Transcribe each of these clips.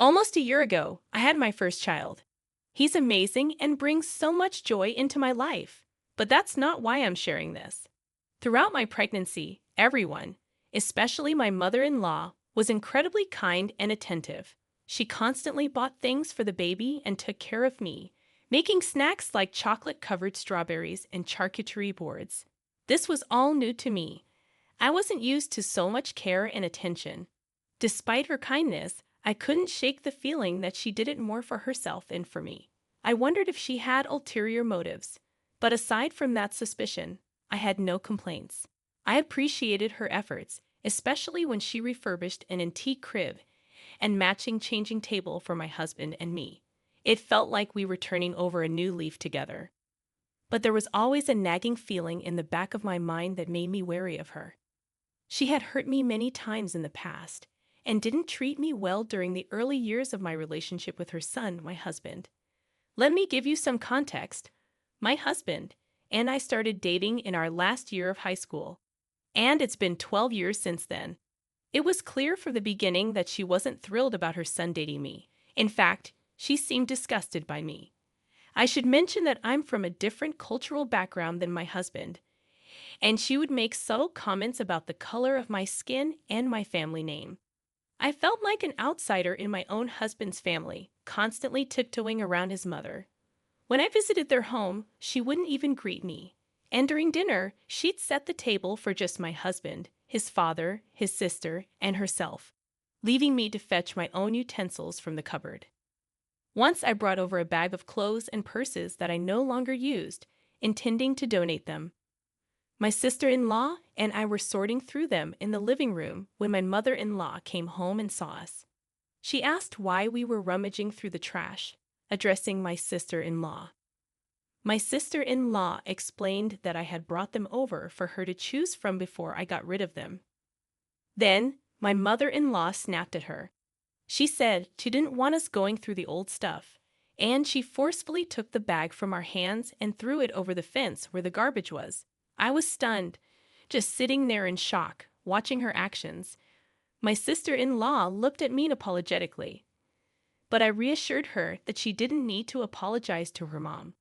Almost a year ago, I had my first child. He's amazing and brings so much joy into my life. But that's not why I'm sharing this. Throughout my pregnancy, everyone, especially my mother-in-law, was incredibly kind and attentive. She constantly bought things for the baby and took care of me, making snacks like chocolate-covered strawberries and charcuterie boards. This was all new to me. I wasn't used to so much care and attention. Despite her kindness, I couldn't shake the feeling that she did it more for herself than for me. I wondered if she had ulterior motives. But aside from that suspicion, I had no complaints. I appreciated her efforts, especially when she refurbished an antique crib and matching changing table for my husband and me. It felt like we were turning over a new leaf together. But there was always a nagging feeling in the back of my mind that made me wary of her. She had hurt me many times in the past and didn't treat me well during the early years of my relationship with her son, my husband. Let me give you some context. My husband and I started dating in our last year of high school, and it's been 12 years since then. It was clear from the beginning that she wasn't thrilled about her son dating me. In fact, she seemed disgusted by me. I should mention that I'm from a different cultural background than my husband, and she would make subtle comments about the color of my skin and my family name. I felt like an outsider in my own husband's family, constantly tiptoeing around his mother. When I visited their home, she wouldn't even greet me. And during dinner, she'd set the table for just my husband, his father, his sister, and herself, leaving me to fetch my own utensils from the cupboard. Once I brought over a bag of clothes and purses that I no longer used, intending to donate them. My sister-in-law and I were sorting through them in the living room when my mother-in-law came home and saw us. She asked why we were rummaging through the trash, addressing my sister-in-law. My sister-in-law explained that I had brought them over for her to choose from before I got rid of them. Then, my mother-in-law snapped at her. She said she didn't want us going through the old stuff, and she forcefully took the bag from our hands and threw it over the fence where the garbage was. I was stunned, just sitting there in shock, watching her actions. My sister-in-law looked at me apologetically, but I reassured her that she didn't need to apologize to her mom.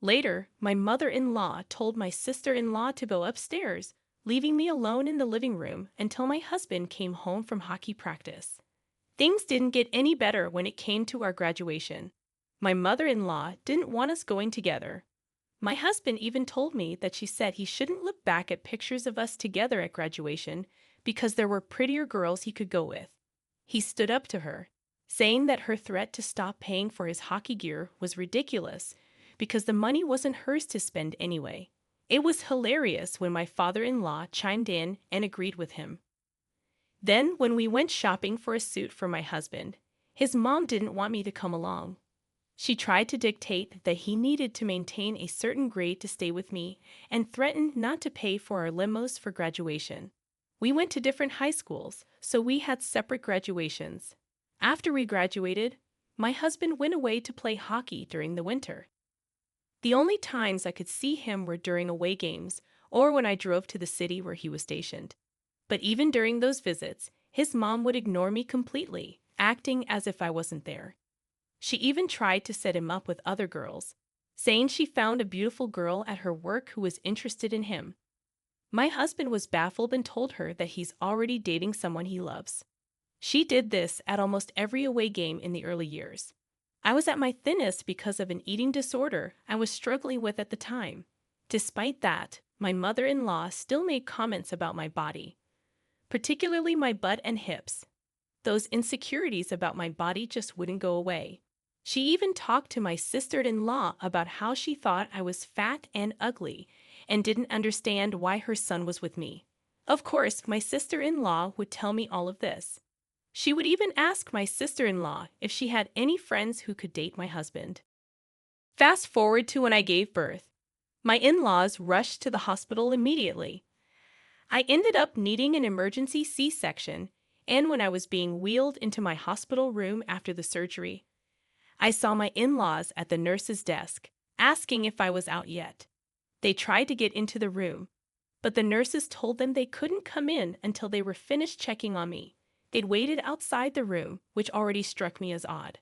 Later, my mother-in-law told my sister-in-law to go upstairs, leaving me alone in the living room until my husband came home from hockey practice. Things didn't get any better when it came to our graduation. My mother-in-law didn't want us going together. My husband even told me that she said he shouldn't look back at pictures of us together at graduation because there were prettier girls he could go with. He stood up to her, saying that her threat to stop paying for his hockey gear was ridiculous because the money wasn't hers to spend anyway. It was hilarious when my father-in-law chimed in and agreed with him. Then, when we went shopping for a suit for my husband, his mom didn't want me to come along. She tried to dictate that he needed to maintain a certain grade to stay with me and threatened not to pay for our limos for graduation. We went to different high schools, so we had separate graduations. After we graduated, my husband went away to play hockey during the winter. The only times I could see him were during away games or when I drove to the city where he was stationed. But even during those visits, his mom would ignore me completely, acting as if I wasn't there. She even tried to set him up with other girls, saying she found a beautiful girl at her work who was interested in him. My husband was baffled and told her that he's already dating someone he loves. She did this at almost every away game in the early years. I was at my thinnest because of an eating disorder I was struggling with at the time. Despite that, my mother-in-law still made comments about my body, particularly my butt and hips. Those insecurities about my body just wouldn't go away. She even talked to my sister-in-law about how she thought I was fat and ugly and didn't understand why her son was with me. Of course, my sister-in-law would tell me all of this. She would even ask my sister-in-law if she had any friends who could date my husband. Fast forward to when I gave birth. My in-laws rushed to the hospital immediately. I ended up needing an emergency C-section, and when I was being wheeled into my hospital room after the surgery, I saw my in-laws at the nurse's desk, asking if I was out yet. They tried to get into the room, but the nurses told them they couldn't come in until they were finished checking on me. They'd waited outside the room, which already struck me as odd.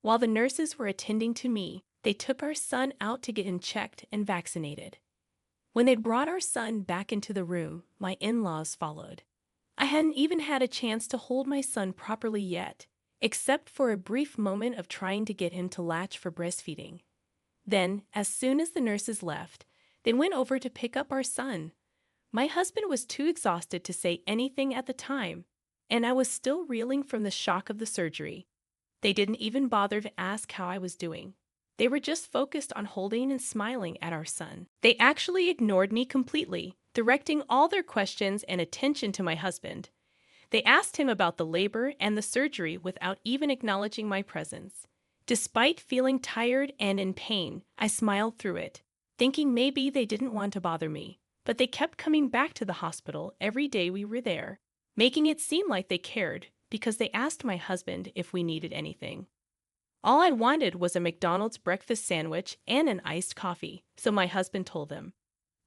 While the nurses were attending to me, they took our son out to get him checked and vaccinated. When they'd brought our son back into the room, my in-laws followed. I hadn't even had a chance to hold my son properly yet, except for a brief moment of trying to get him to latch for breastfeeding. Then, as soon as the nurses left, they went over to pick up our son. My husband was too exhausted to say anything at the time, and I was still reeling from the shock of the surgery. They didn't even bother to ask how I was doing. They were just focused on holding and smiling at our son. They actually ignored me completely, directing all their questions and attention to my husband. They asked him about the labor and the surgery without even acknowledging my presence. Despite feeling tired and in pain, I smiled through it, thinking maybe they didn't want to bother me. But they kept coming back to the hospital every day we were there, making it seem like they cared because they asked my husband if we needed anything. All I wanted was a McDonald's breakfast sandwich and an iced coffee, so my husband told them.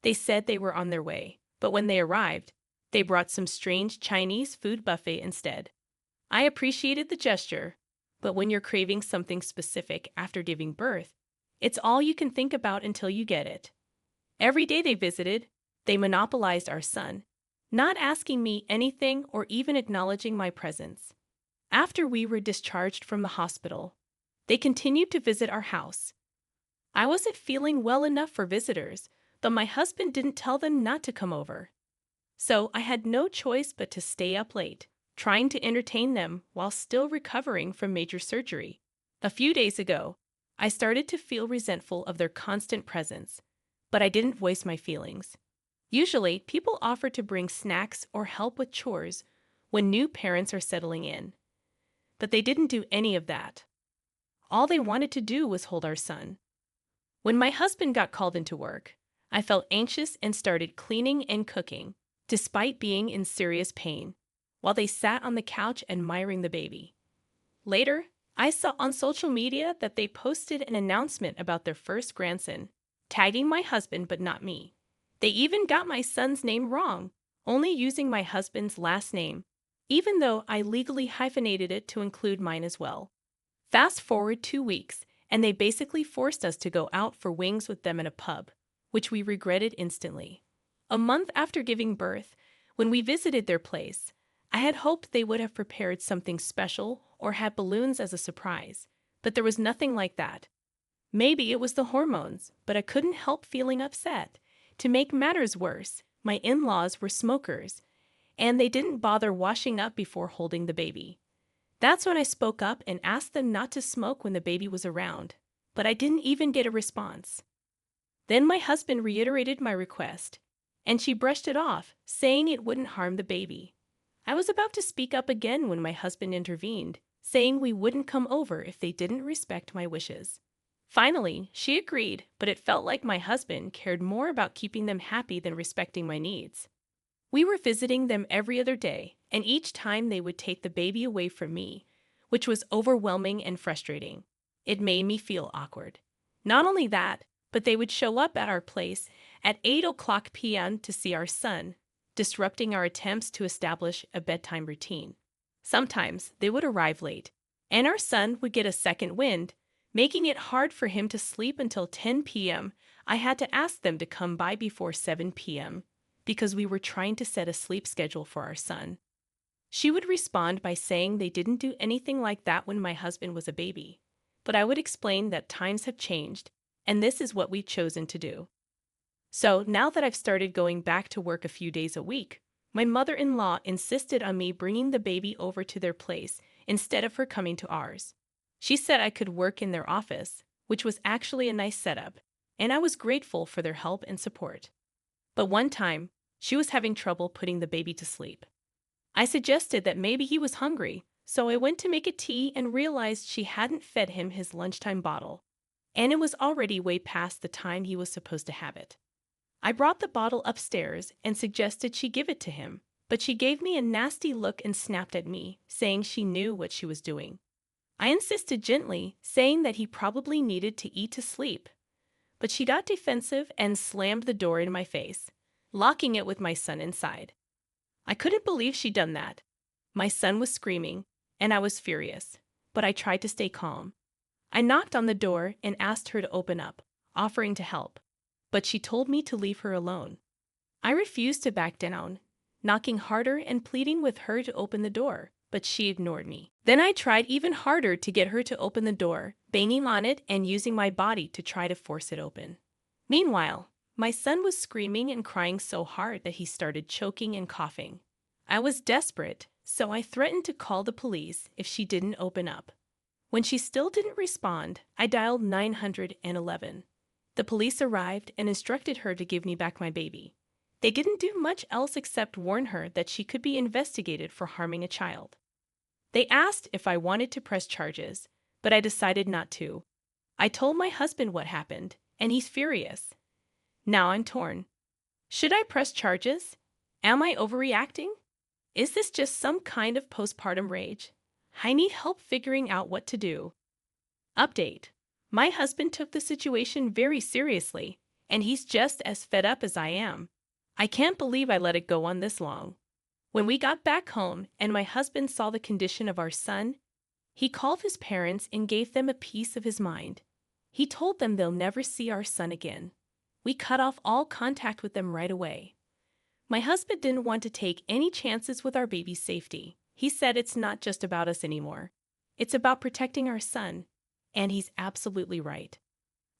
They said they were on their way, but when they arrived, they brought some strange Chinese food buffet instead. I appreciated the gesture, but when you're craving something specific after giving birth, it's all you can think about until you get it. Every day they visited, they monopolized our son, not asking me anything or even acknowledging my presence. After we were discharged from the hospital, they continued to visit our house. I wasn't feeling well enough for visitors, though my husband didn't tell them not to come over. So I had no choice but to stay up late, trying to entertain them while still recovering from major surgery. A few days ago, I started to feel resentful of their constant presence, but I didn't voice my feelings. Usually, people offer to bring snacks or help with chores when new parents are settling in. But they didn't do any of that. All they wanted to do was hold our son. When my husband got called into work, I felt anxious and started cleaning and cooking, despite being in serious pain, while they sat on the couch admiring the baby. Later, I saw on social media that they posted an announcement about their first grandson, tagging my husband but not me. They even got my son's name wrong, only using my husband's last name, even though I legally hyphenated it to include mine as well. Fast forward 2 weeks, and they basically forced us to go out for wings with them in a pub, which we regretted instantly. A month after giving birth, when we visited their place, I had hoped they would have prepared something special or had balloons as a surprise, but there was nothing like that. Maybe it was the hormones, but I couldn't help feeling upset. To make matters worse, my in-laws were smokers, and they didn't bother washing up before holding the baby. That's when I spoke up and asked them not to smoke when the baby was around, but I didn't even get a response. Then my husband reiterated my request, and she brushed it off, saying it wouldn't harm the baby. I was about to speak up again when my husband intervened, saying we wouldn't come over if they didn't respect my wishes. Finally, she agreed, but it felt like my husband cared more about keeping them happy than respecting my needs. We were visiting them every other day, and each time they would take the baby away from me, which was overwhelming and frustrating. It made me feel awkward. Not only that, but they would show up at our place at 8 p.m. to see our son, disrupting our attempts to establish a bedtime routine. Sometimes they would arrive late, and our son would get a second wind, making it hard for him to sleep until 10 p.m. I had to ask them to come by before 7 p.m. because we were trying to set a sleep schedule for our son. She would respond by saying they didn't do anything like that when my husband was a baby, but I would explain that times have changed, and this is what we've chosen to do. So now that I've started going back to work a few days a week, my mother-in-law insisted on me bringing the baby over to their place instead of her coming to ours. She said I could work in their office, which was actually a nice setup, and I was grateful for their help and support. But one time, she was having trouble putting the baby to sleep. I suggested that maybe he was hungry, so I went to make a tea and realized she hadn't fed him his lunchtime bottle, and it was already way past the time he was supposed to have it. I brought the bottle upstairs and suggested she give it to him, but she gave me a nasty look and snapped at me, saying she knew what she was doing. I insisted gently, saying that he probably needed to eat to sleep, but she got defensive and slammed the door in my face, locking it with my son inside. I couldn't believe she'd done that. My son was screaming, and I was furious, but I tried to stay calm. I knocked on the door and asked her to open up, offering to help, but she told me to leave her alone. I refused to back down, knocking harder and pleading with her to open the door, but she ignored me. Then I tried even harder to get her to open the door, banging on it and using my body to try to force it open. Meanwhile, my son was screaming and crying so hard that he started choking and coughing. I was desperate, so I threatened to call the police if she didn't open up. When she still didn't respond, I dialed 911. The police arrived and instructed her to give me back my baby. They didn't do much else except warn her that she could be investigated for harming a child. They asked if I wanted to press charges, but I decided not to. I told my husband what happened, and he's furious. Now I'm torn. Should I press charges? Am I overreacting? Is this just some kind of postpartum rage? I need help figuring out what to do. Update. My husband took the situation very seriously, and he's just as fed up as I am. I can't believe I let it go on this long. When we got back home and my husband saw the condition of our son, he called his parents and gave them a piece of his mind. He told them they'll never see our son again. We cut off all contact with them right away. My husband didn't want to take any chances with our baby's safety. He said it's not just about us anymore. It's about protecting our son, and he's absolutely right.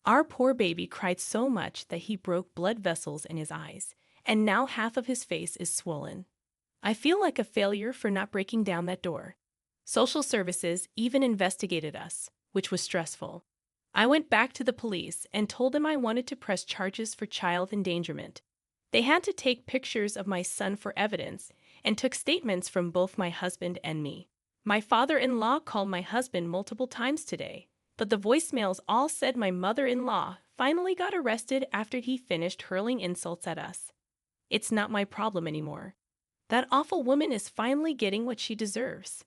Our poor baby cried so much that he broke blood vessels in his eyes, and now half of his face is swollen. I feel like a failure for not breaking down that door. Social services even investigated us, which was stressful. I went back to the police and told them I wanted to press charges for child endangerment. They had to take pictures of my son for evidence and took statements from both my husband and me. My father-in-law called my husband multiple times today, but the voicemails all said my mother-in-law finally got arrested after he finished hurling insults at us. It's not my problem anymore. That awful woman is finally getting what she deserves.